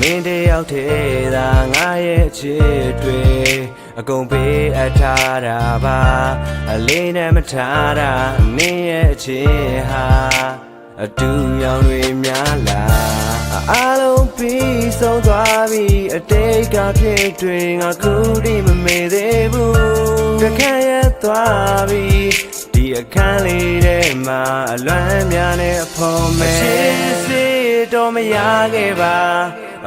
မင်းတယောက်ထဲသာငါရဲ့ချစ်တွေအကုန်ပေးအပ်ထားတာပါအလေးနဲ့မထားတာမင်းရဲ့ချစ်ဟာအတူရောင်တွေများလာအားလုံးပြီးဆုံးသွားပြီအတိတ်ကဖြစ်တွေငါခုထိမမေ့သေးဘူးတခါရသွားပြီဒီအခန်းလေးထဲမှာအလွမ်းများနဲ့အဖော်မဲချစ်စေတော့မရခဲ့ပါ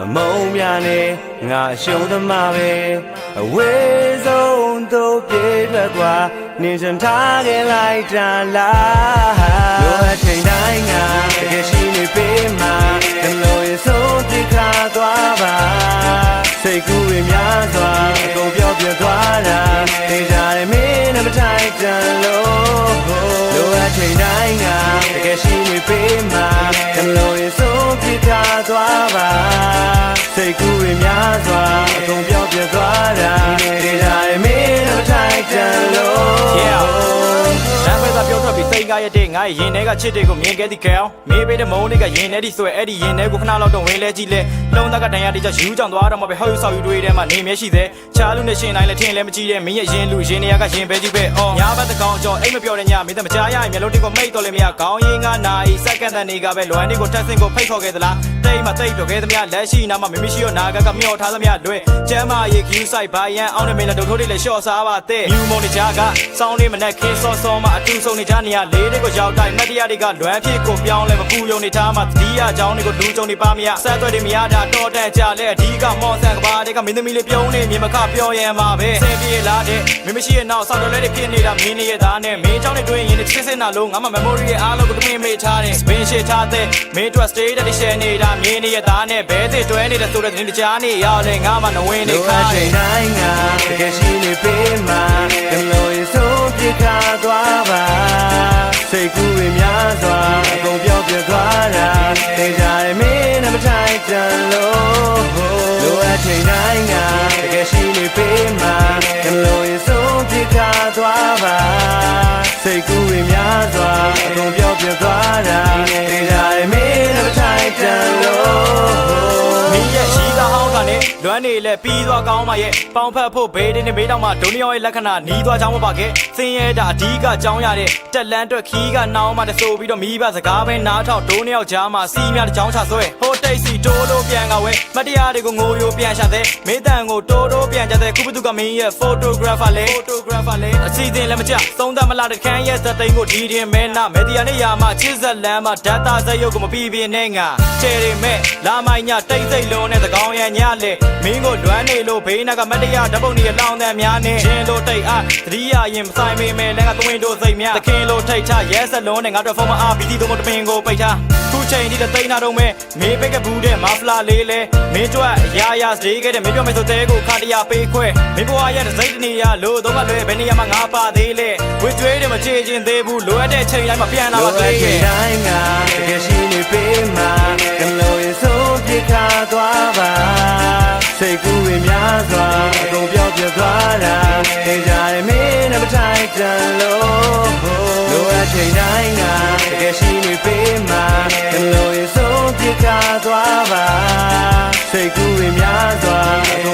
အမုံများနဲ့ငါရှုံးသမားပဲအဝေးဆုံးသို့ပြေးထွက်သွားနေချင်ထားခဲ့လိုက်တာလားလိုအပ်ချိန်တိုင်းငါတကယ်ရှိနေပေးမှာတလို့ရဆုံးတိခါသွားပါစိတ်ကူးရများစွာအကုန်ပြောပြသွားတာနေကြတယ်မင်းနဲ့မထိုက်တန်လို့လိုအပ်ချိန်တိုင်းငါတကယ်ရှိနေပေးမှာတလို့ရဆုံးတိခါသွားပါစိတ်ကူးရများစွာအကုန်ပြောပြသွားတာနေကြတယ်မင်းနဲ့မထိုက်တန်လို့လမ်းပဲသာပြောထွက်ပြီးစိတ်ကားရတဲ့ငါရဲ့ရင်ထဲကချစ်တွေကိုမြင်ခဲ့သည့်ခေါင်းမေးပေးတဲ့မုန်းတွေကရင်ထဲထိဆွဲအဲ့ဒီရင်ထဲကိုခဏလောက်တော့ဝင်လဲကြည့်လဲလုံးသားကတန်ရတဲ့ကြောင့်ယူကြောင်သွားတော့မှပဲဟောက်ယူဆောက်ယူတွေထဲမှာနေမျက်ရှိသေးချားလူနဲ့ရှင်တိုင်းလည်းထင်လည်းမကြည့်တဲ့မင်းရဲ့ရင်လူရင်နေရကရင်ပဲကြည့်ပဲအော်ညာဘက်တကောင်ကြောအိတ်မပြောတဲ့ညမင်းသမကြားရရင်မျက်လုံးတွေကိုမိတ်တော်လည်းမရခေါင်းရင်းကနာဤစက္ကန့်တန်တွေကပဲလွမ်းတွေကိုတက်ဆင်ကိုဖိတ်ခေါ်ခဲ့သလားတိတ်မတိတ်ပြောခဲ့သမျှလက်ရှိနာမှာမမရှိရောနာကမျောထားသမျှလွဲကျမ်းမာရေးခူးဆိုင်ဘာယန်အောင်နဲ့မင်းလည်းဒုထိုးတွေလည်းရှော့စားပါတဲ့မြူမုံနေကြကစောင်းနေမနဲ့ခင်းစောစောမှအတူဆုံးနေကြနေရလေးတွေကိုရောက်တိုင်းမတ်တရားတွေကလွမ်းဖြစ်ကိုပြောင်းလဲမပူယုံနေထားမှတတိယအကြောင်းတွေကိုလူကြုံနေပါမရဆက်သွဲတွေမရတာတော်တန်ကြလဲအဓိကမော်ဆန်ကဘာတွေကမင်းသမီးလေးပြုံးနေမြေမခပြောရမ်းပါပဲစင်ပြေလာတဲ့မင်းမရှိရဲ့နောက်ဆောက်တော်လဲတွေဖြစ်နေတာမင်းရဲ့သားနဲ့မင်းเจ้าနဲ့တွေ့ရင်ချစ်စင်တာလုံးငါမှ memory ရဲ့အားလုံးကိုတမင်မေ့ထားတယ် spin ရှေ့ထားတဲ့မင်းတို့ stay တဲ့ share နေတာမင်းရဲ့သားနဲ့ဘဲသစ်တွဲနေတဲ့ဆိုတဲ့တင်းတကြားနေရောက်လဲငါမှနဝင်းနေခိုင်းချိန်တိုင်းငါတကယ်ရှိနေပေးမှာကလို့ရဆုံးပြခါသွားပါစိတ်ကူးရများစွာအကုန်ပြောပြသွားတာနေကြတယ်မင်းနဲ့မထိုက်တန်လို့လိုအပ်ချိန်တိုင်းငါတကယ်ရှိနေပေးမှာကလို့ရဆုံးပြခါသွားပါစိတ်ကူးရများစွာအကုန်ပြောပြသွားတာနေကြတယ်မင်းနဲ့မထိုက်တန်လို့မင်းရဲ့ရှိသားဟောင်းကလည်းလွမ်းနေလဲပြီးသွားကောင်းပါရဲ့ပေါင်ဖက်ဖို့ဘေးတင်းနဲ့မေးတော့မှဒုနီယောရဲ့လက္ခဏာနီးသွားချောင်းမပါခဲ့စင်းရဲတာအဓိကကြောင်းရတဲ့တက်လန်းအတွက်ခီးကနောင်းမှတဆိုပြီးတော့မိဘစကားပဲနားထောင်ဒုနီယောကြားမှာစီးများတစ်ချောင်းချဆွဲဟိုတိတ်စီတိုးလို့ပြန်ကဝဲမတရားတွေကိုငိုယိုပြန်ရှာတဲ့မင်းတန်ကိုတိုးတိုးပြန်ကြတဲ့ခုပသူကမင်းရဲ့ photographer လေအစီအစဉ်လည်းမကြသုံးသက်မလားတခန်းရဲ့သက်သိန်းကိုဒီတင်မဲနာမဲတရားနဲ့ရာမှာချစ်ဆက်လမ်းမှာဓာတ်သားစက်ရုပ်ကိုမပြီးပြင်းနဲ့ငါချဲရီမဲ့လာမိုင်းညတိတ်စိတ်လုံးနဲ့သကောင်ရညလေမင်းကိုလွမ်းနေလို့ဘေးနာကမတရားဓာတ်ပုံတွေလောင်းတဲ့များနဲ့ရှင်လို့တိတ်အားသတိရရင်မဆိုင်မေမဲလည်းကသွင်းတို့စိတ်များသခင်လို့ထိတ်ချရဲဆက်လုံးနဲ့ငါတို့ဖုန်းမအားဘီတီတို့မတပင်ကိုပိတ်ထားခုချိန်ဒီသိန်းနာတော့မဲမေးပိတ်ကဘူးတဲ့မာဖလာလေးလဲမင်းတို့အရာရာစတေးခဲ့တဲ့မင်းပြောမယ်ဆိုတဲ့ကိုခါတရပေးခွဲမင်းဘွားရဲ့စိတ်တနေရလို့တော့ကလွဲဘယ်နေရာမှာငါပါသေးလဲဝေကျွေးတယ်မချေချင်းသေးဘူးလိုအပ်တဲ့ချိန်တိုင်းမှာပြန်လာပါသေးရဲ့တိုင်းငါတကယ်ရှိနေပေးမှာကလို့ရဆုံးပြခါသွားပါစိတ်ကူးရများစွာအကုန်ပြောပြသွားတာနေကြတယ်မင်းနဲ့မထိုက်တန်လို့လိုအပ်ချိန်တိုင်းငါတကယ်ရှိနေပေးမှာကလို့ရဆုံးပြခါသွားပါစိတ်ကူးရများစွာအကုန်